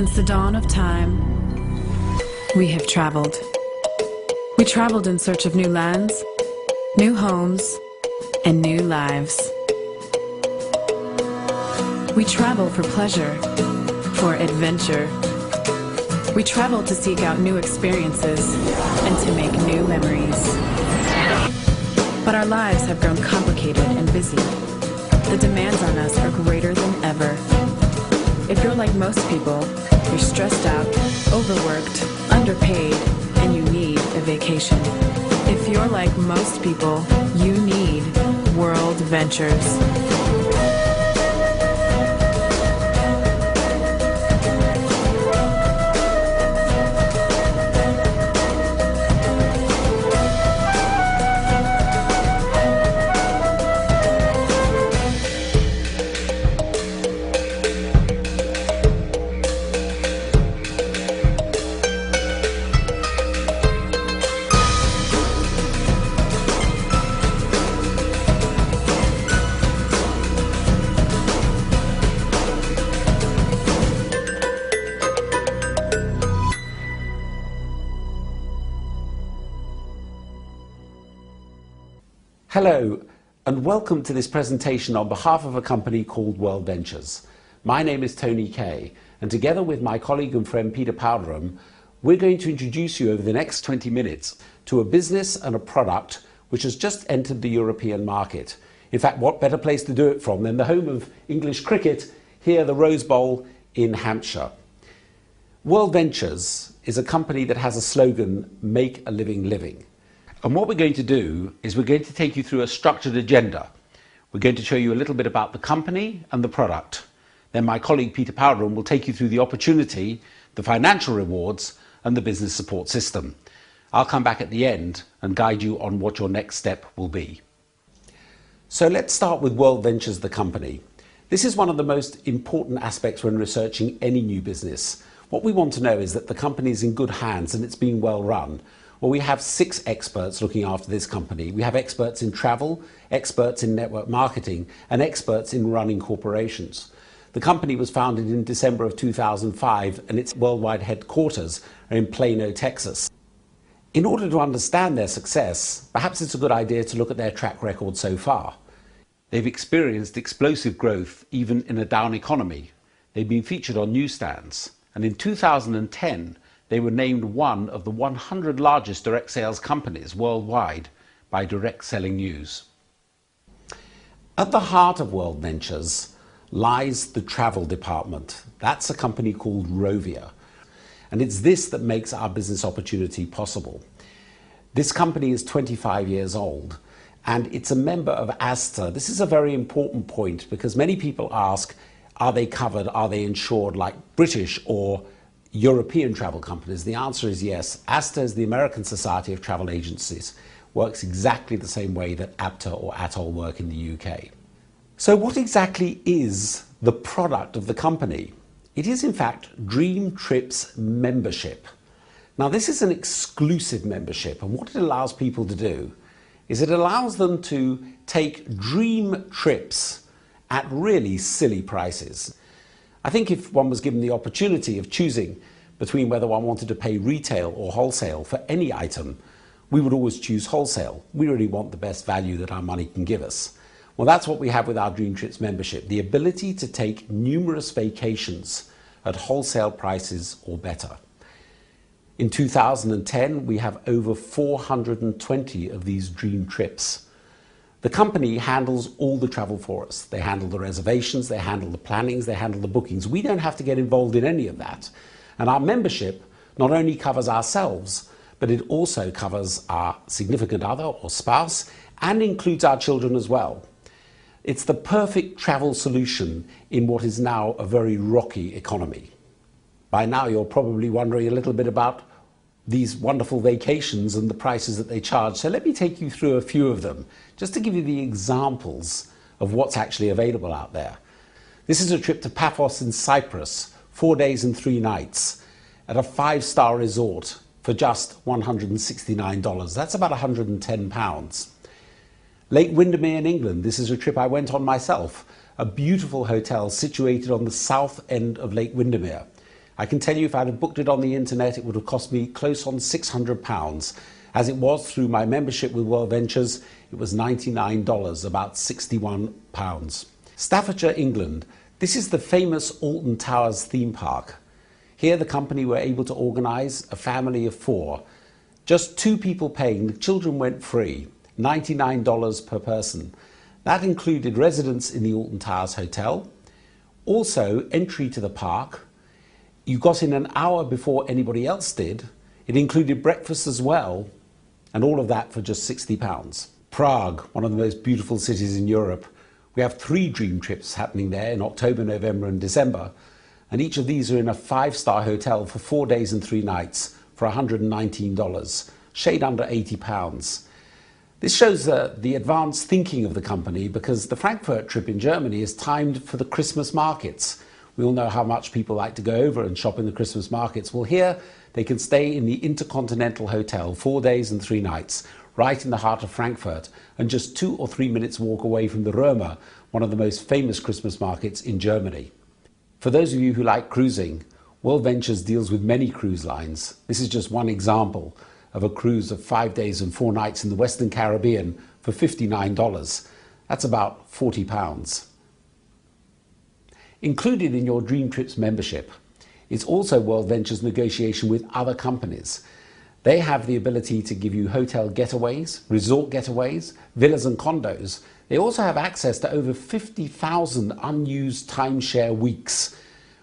Since the dawn of time, we have traveled. We traveled in search of new lands, new homes, and new lives. We travel for pleasure, for adventure. We travel to seek out new experiences and to make new memories. But our lives have grown complicated and busy. The demands on us are greater than ever. If you're like most people, you're stressed out, overworked, underpaid, and you need a vacation. If you're like most people, you need world ventures. Hello, and welcome to this presentation on behalf of a company called World Ventures. My name is Tony Kay, and together with my colleague and friend Peter Powderham, we're going to introduce you over the next 20 minutes to a business and a product which has just entered the European market. In fact, what better place to do it from than the home of English cricket, here the Rose Bowl in Hampshire. World Ventures is a company that has a slogan, "Make a living living." And what we're going to do is we're going to take you through a structured agenda. We're going to show you a little bit about the company and the product. Then my colleague Peter Powderham will take you through the opportunity, the financial rewards, and the business support system. I'll come back at the end and guide you on what your next step will be. So let's start with World Ventures, the company. This is one of the most important aspects when researching any new business. What we want to know is that the company is in good hands and it's being well run. Well, we have 6 experts looking after this company. We have experts in travel, experts in network marketing, and experts in running corporations. The company was founded in December of 2005, and its worldwide headquarters are in Plano, Texas. In order to understand their success, perhaps it's a good idea to look at their track record so far. They've experienced explosive growth even in a down economy. They've been featured on newsstands, and in 2010, they were named one of the 100 largest direct sales companies worldwide by Direct Selling News. At the heart of World Ventures lies the travel department. That's a company called Rovia. And it's this that makes our business opportunity possible. This company is 25 years old and it's a member of ASTA. This is a very important point because many people ask, are they covered, are they insured like British or European travel companies? The answer is yes. ASTA is the American Society of Travel Agencies. Works exactly the same way that APTA or ATOL work in the UK. So what exactly is the product of the company? It is in fact Dream Trips membership. Now this is an exclusive membership, and what it allows people to do is it allows them to take dream trips at really silly prices. I think if one was given the opportunity of choosing between whether one wanted to pay retail or wholesale for any item, we would always choose wholesale. We really want the best value that our money can give us. Well, that's what we have with our Dream Trips membership, the ability to take numerous vacations at wholesale prices or better. In 2010, we have over 420 of these Dream Trips. The company handles all the travel for us. They handle the reservations, they handle the plannings, they handle the bookings. We don't have to get involved in any of that. And our membership not only covers ourselves, but it also covers our significant other or spouse and includes our children as well. It's the perfect travel solution in what is now a very rocky economy. By now you're probably wondering a little bit about these wonderful vacations and the prices that they charge. So let me take you through a few of them, just to give you the examples of what's actually available out there. This is a trip to Paphos in Cyprus, 4 days and 3 nights, at a 5-star resort for just $169. That's about £110. Lake Windermere in England, this is a trip I went on myself, a beautiful hotel situated on the south end of Lake Windermere. I can tell you if I'd have booked it on the internet, it would have cost me close on £600. As it was through my membership with World Ventures, it was $99, about £61. Staffordshire, England. This is the famous Alton Towers theme park. Here the company were able to organise a family of 4. Just 2 people paying, the children went free, $99 per person. That included residence in the Alton Towers Hotel, also entry to the park. You got in an hour before anybody else did. It included breakfast as well, and all of that for just £60. Prague, one of the most beautiful cities in Europe. We have 3 dream trips happening there in October, November and December, and each of these are in a 5-star hotel for 4 days and 3 nights for $119, shade under £80. This shows the advanced thinking of the company, because the Frankfurt trip in Germany is timed for the Christmas markets. We all know how much people like to go over and shop in the Christmas markets. Well, here they can stay in the Intercontinental Hotel 4 days and 3 nights, right in the heart of Frankfurt, and just 2 or 3 minutes walk away from the Römer, one of the most famous Christmas markets in Germany. For those of you who like cruising, World Ventures deals with many cruise lines. This is just one example of a cruise of 5 days and 4 nights in the Western Caribbean for $59. That's about £40. Included in your Dream Trips membership is also World Ventures negotiation with other companies. They have the ability to give you hotel getaways, resort getaways, villas and condos. They also have access to over 50,000 unused timeshare weeks,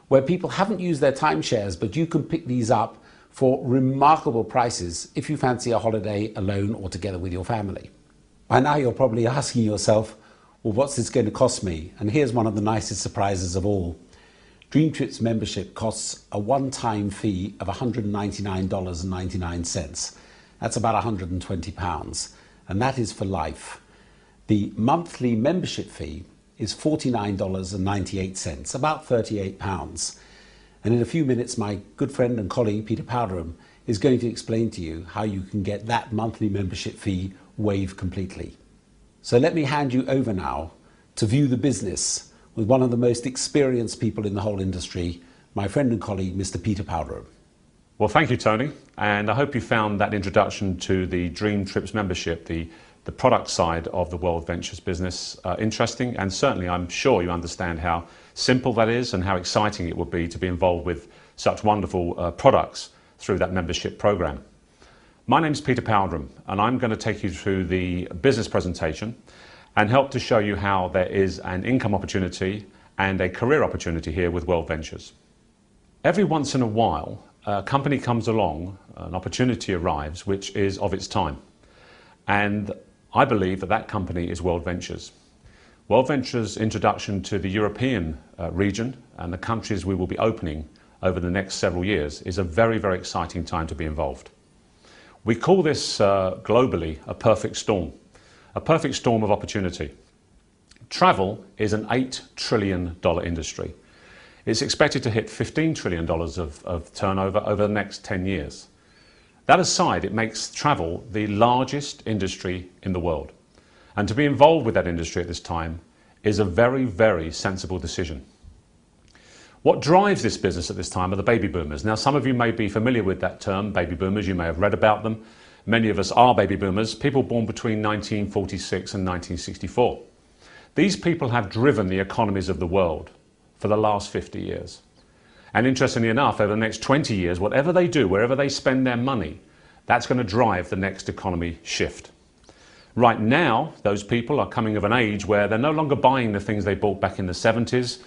where people haven't used their timeshares, but you can pick these up for remarkable prices if you fancy a holiday alone or together with your family. By now you're probably asking yourself, well, what's this going to cost me? And here's one of the nicest surprises of all. Dream Trips membership costs a one-time fee of $199.99. That's about £120, and that is for life. The monthly membership fee is $49.98, about £38. And in a few minutes, my good friend and colleague, Peter Powderham, is going to explain to you how you can get that monthly membership fee waived completely. So let me hand you over now to view the business with one of the most experienced people in the whole industry, my friend and colleague, Mr. Peter Powderham. Well, thank you, Tony. And I hope you found that introduction to the Dream Trips membership, the product side of the World Ventures business, interesting. And certainly I'm sure you understand how simple that is and how exciting it would be to be involved with such wonderful products through that membership program. My name is Peter Powderham, and I'm going to take you through the business presentation and help to show you how there is an income opportunity and a career opportunity here with World Ventures. Every once in a while, a company comes along, an opportunity arrives which is of its time. And I believe that that company is World Ventures. World Ventures' introduction to the European region and the countries we will be opening over the next several years is a very, very exciting time to be involved. We call this globally a perfect storm of opportunity. Travel is an $8 trillion industry. It's expected to hit $15 trillion of turnover over the next 10 years. That aside, it makes travel the largest industry in the world. And to be involved with that industry at this time is a very, very sensible decision. What drives this business at this time are the baby boomers. Now, some of you may be familiar with that term, baby boomers. You may have read about them. Many of us are baby boomers, people born between 1946 and 1964. These people have driven the economies of the world for the last 50 years. And interestingly enough, over the next 20 years, whatever they do, wherever they spend their money, that's going to drive the next economy shift. Right now, those people are coming of an age where they're no longer buying the things they bought back in the 70s.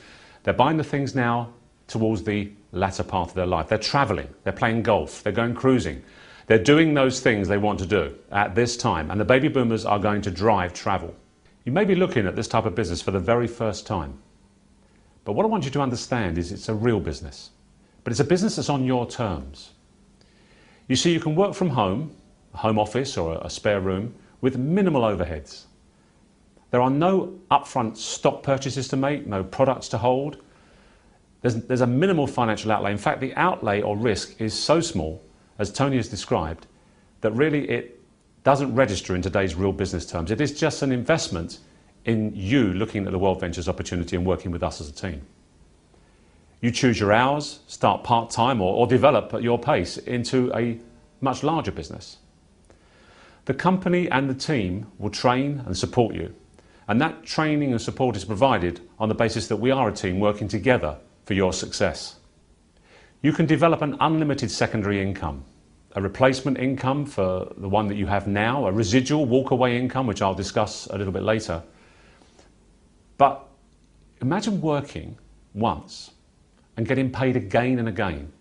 They're buying the things now towards the latter part of their life. They're traveling, they're playing golf, they're going cruising. They're doing those things they want to do at this time, and the baby boomers are going to drive travel. You may be looking at this type of business for the very first time. But what I want you to understand is it's a real business. But it's a business that's on your terms. You see, you can work from home, a home office or a spare room, with minimal overheads. There are no upfront stock purchases to make, no products to hold. There's a minimal financial outlay. In fact, the outlay or risk is so small, as Tony has described, that really it doesn't register in today's real business terms. It is just an investment in you looking at the World Ventures opportunity and working with us as a team. You choose your hours, start part-time or develop at your pace into a much larger business. The company and the team will train and support you, and that training and support is provided on the basis that we are a team working together for your success. You can develop an unlimited secondary income, a replacement income for the one that you have now, a residual walk-away income, which I'll discuss a little bit later. But imagine working once and getting paid again and again.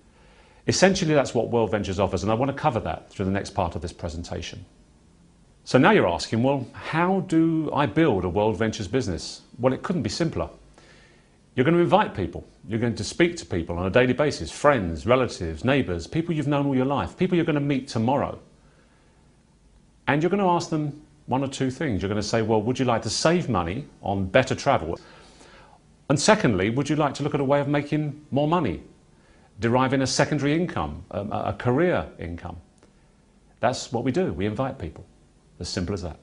Essentially, that's what World Ventures offers, and I want to cover that through the next part of this presentation. So now you're asking, well, how do I build a World Ventures business? Well, it couldn't be simpler. You're going to invite people. You're going to speak to people on a daily basis, friends, relatives, neighbours, people you've known all your life, people you're going to meet tomorrow. And you're going to ask them one or two things. You're going to say, well, would you like to save money on better travel? And secondly, would you like to look at a way of making more money, deriving a secondary income, a career income? That's what we do. We invite people. As simple as that.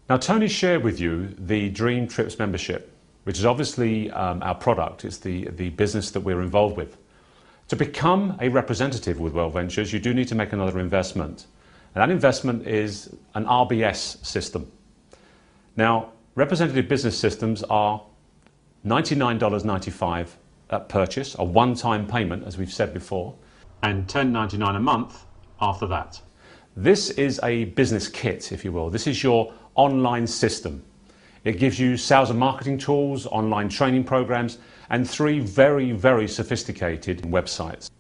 Now, Tony shared with you the Dream Trips membership, which is obviously our product. It's the business that we're involved with. To become a representative with World Ventures, you do need to make another investment. And that investment is an RBS system. Now, representative business systems are $99.95 at purchase, a one-time payment, as we've said before, and $10.99 a month after that. This is a business kit, if you will. This is your online system. It gives you sales and marketing tools, online training programs, and 3 very, very sophisticated websites.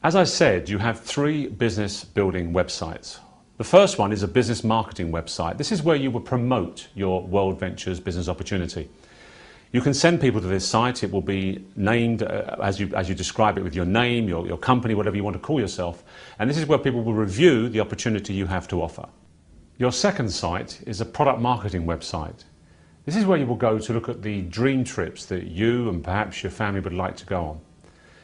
As I said, you have 3 business building websites. The first one is a business marketing website. This is where you will promote your World Ventures business opportunity. You can send people to this site. It will be named as you describe it, with your name, your company, whatever you want to call yourself. And this is where people will review the opportunity you have to offer. Your second site is a product marketing website. This is where you will go to look at the dream trips that you and perhaps your family would like to go on.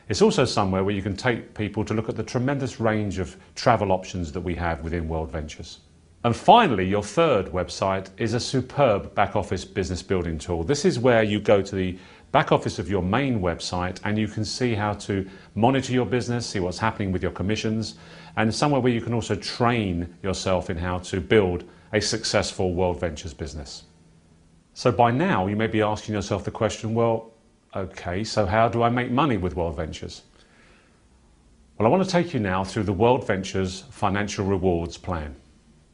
It's also somewhere where you can take people to look at the tremendous range of travel options that we have within World Ventures. And finally, your third website is a superb back office business building tool. This is where you go to the back office of your main website and you can see how to monitor your business, see what's happening with your commissions, and somewhere where you can also train yourself in how to build a successful World Ventures business. So by now you may be asking yourself the question, well, okay, so how do I make money with World Ventures? Well, I want to take you now through the World Ventures financial rewards plan.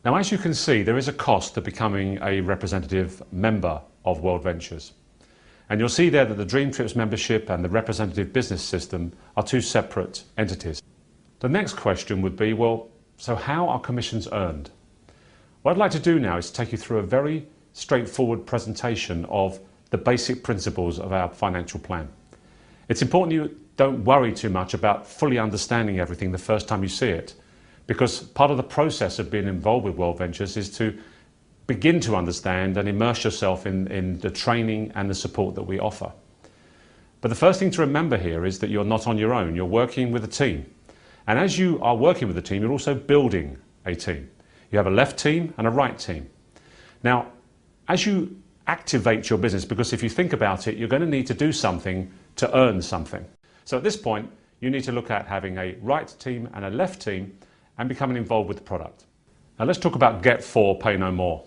Now, as you can see, there is a cost to becoming a representative member of World Ventures. And you'll see there that the Dream Trips membership and the representative business system are 2 separate entities. The next question would be, well, so how are commissions earned? What I'd like to do now is take you through a very straightforward presentation of the basic principles of our financial plan. It's important you don't worry too much about fully understanding everything the first time you see it, because part of the process of being involved with World Ventures is to begin to understand and immerse yourself in the training and the support that we offer. But the first thing to remember here is that you're not on your own. You're working with a team. And as you are working with a team, you're also building a team. You have a left team and a right team. Now, as you activate your business, because if you think about it, you're going to need to do something to earn something. So at this point, you need to look at having a right team and a left team and becoming involved with the product. Now let's talk about get 4, pay no more.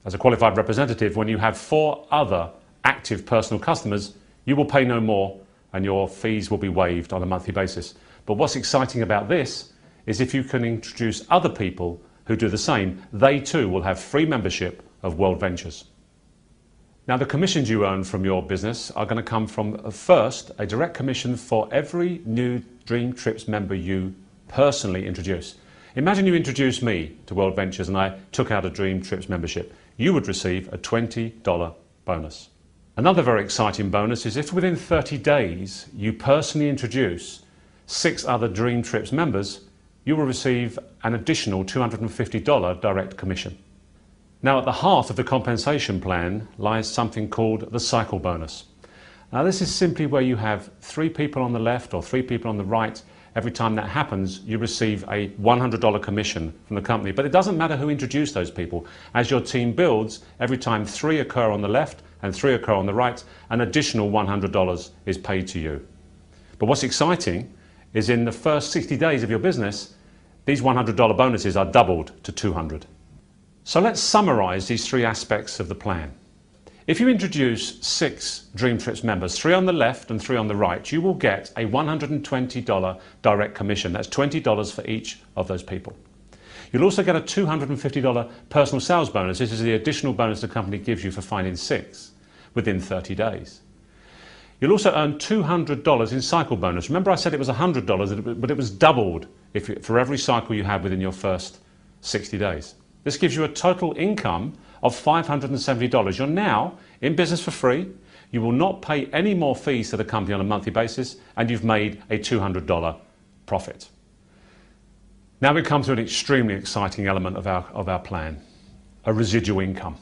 As a qualified representative, when you have 4 other active personal customers, you will pay no more and your fees will be waived on a monthly basis. But what's exciting about this is if you can introduce other people who do the same, they too will have free membership of World Ventures. Now the commissions you earn from your business are going to come from, first, a direct commission for every new Dream Trips member you personally introduce. Imagine you introduced me to World Ventures and I took out a Dream Trips membership. You would receive a $20 bonus. Another very exciting bonus is if within 30 days you personally introduce 6 other Dream Trips members, you will receive an additional $250 direct commission. Now at the heart of the compensation plan lies something called the cycle bonus. Now this is simply where you have 3 people on the left or 3 people on the right. Every time that happens, you receive a $100 commission from the company. But it doesn't matter who introduced those people. As your team builds, every time 3 occur on the left and 3 occur on the right, an additional $100 is paid to you. But what's exciting is in the first 60 days of your business, these $100 bonuses are doubled to $200. So let's summarize these three aspects of the plan. If you introduce 6 Dream Trips members, 3 on the left and 3 on the right, you will get a $120 direct commission. That's $20 for each of those people. You'll also get a $250 personal sales bonus. This is the additional bonus the company gives you for finding 6 within 30 days. You'll also earn $200 in cycle bonus. Remember I said it was $100, but it was doubled for every cycle you had within your first 60 days. This gives you a total income of $570. You're now in business for free. You will not pay any more fees to the company on a monthly basis, and you've made a $200 profit. Now we come to an extremely exciting element of our plan, a residual income.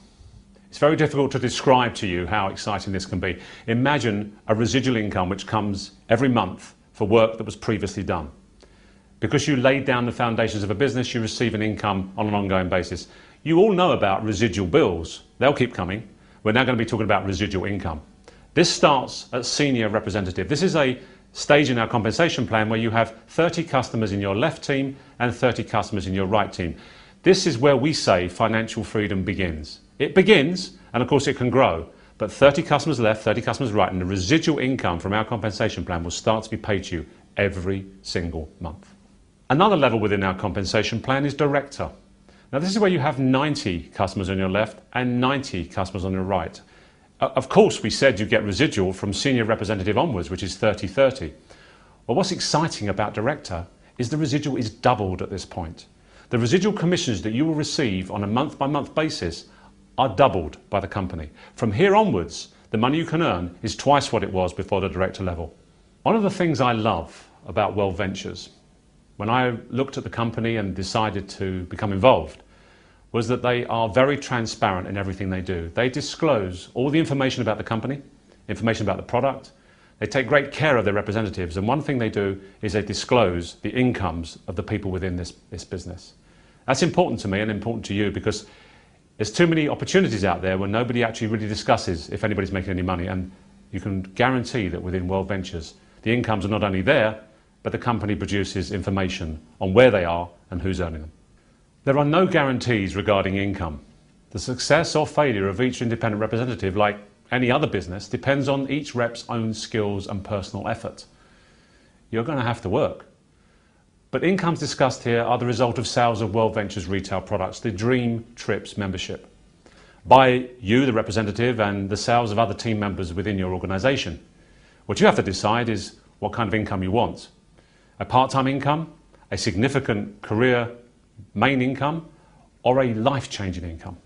It's very difficult to describe to you how exciting this can be. Imagine a residual income which comes every month for work that was previously done. Because you laid down the foundations of a business, you receive an income on an ongoing basis. You all know about residual bills. They'll keep coming. We're now going to be talking about residual income. This starts at senior representative. This is a stage in our compensation plan where you have 30 customers in your left team and 30 customers in your right team. This is where we say financial freedom begins. It begins, and of course it can grow, but 30 customers left, 30 customers right, and the residual income from our compensation plan will start to be paid to you every single month. Another level within our compensation plan is director. Now this is where you have 90 customers on your left and 90 customers on your right. Of course we said you get residual from senior representative onwards, which is 30-30. Well, what's exciting about director is the residual is doubled at this point. The residual commissions that you will receive on a month-by-month basis are doubled by the company. From here onwards, the money you can earn is twice what it was before the director level. One of the things I love about World Ventures, when I looked at the company and decided to become involved, was that they are very transparent in everything they do. They disclose all the information about the company, information about the product. They take great care of their representatives, and one thing they do is they disclose the incomes of the people within this business. That's important to me and important to you because there's too many opportunities out there where nobody actually really discusses if anybody's making any money, and you can guarantee that within World Ventures, the incomes are not only there, but the company produces information on where they are and who's earning them. There are no guarantees regarding income. The success or failure of each independent representative, like any other business, depends on each rep's own skills and personal effort. You're going to have to work. But incomes discussed here are the result of sales of World Ventures retail products, the Dream Trips membership, by you, the representative, and the sales of other team members within your organisation. What you have to decide is what kind of income you want. A part-time income, a significant career main income, or a life-changing income.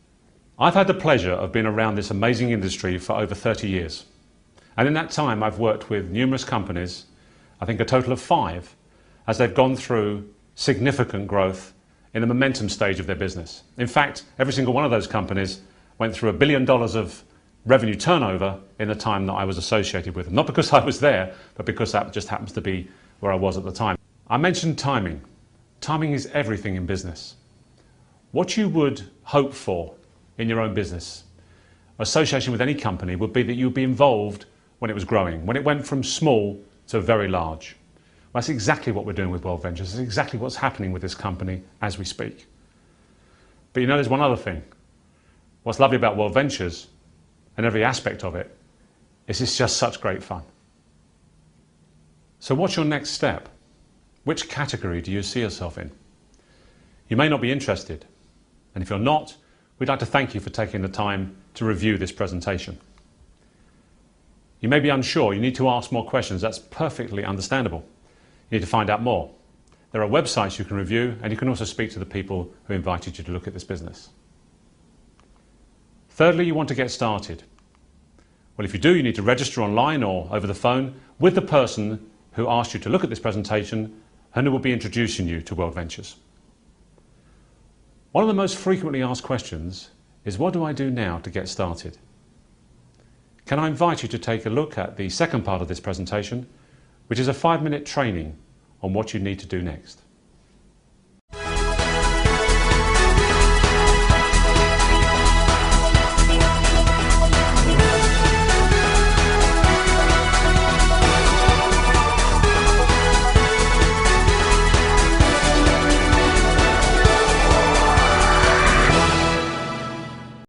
I've had the pleasure of being around this amazing industry for over 30 years. And in that time, I've worked with numerous companies, I think a total of 5, as they've gone through significant growth in the momentum stage of their business. In fact, every single one of those companies went through $1 billion of revenue turnover in the time that I was associated with them. Not because I was there, but because that just happens to be where I was at the time. I mentioned timing. Timing is everything in business. What you would hope for in your own business, association with any company, would be that you'd be involved when it was growing, when it went from small to very large. Well, that's exactly what we're doing with World Ventures. It's exactly what's happening with this company as we speak. But you know, there's one other thing. What's lovely about World Ventures and every aspect of it is it's just such great fun. So what's your next step? Which category do you see yourself in? You may not be interested, and if you're not, we'd like to thank you for taking the time to review this presentation. You may be unsure, you need to ask more questions, that's perfectly understandable. You need to find out more. There are websites you can review, and you can also speak to the people who invited you to look at this business. Thirdly, you want to get started. Well, if you do, you need to register online or over the phone with the person who asked you to look at this presentation and who will be introducing you to World Ventures. One of the most frequently asked questions is, what do I do now to get started? Can I invite you to take a look at the second part of this presentation, which is a 5-minute training on what you need to do next.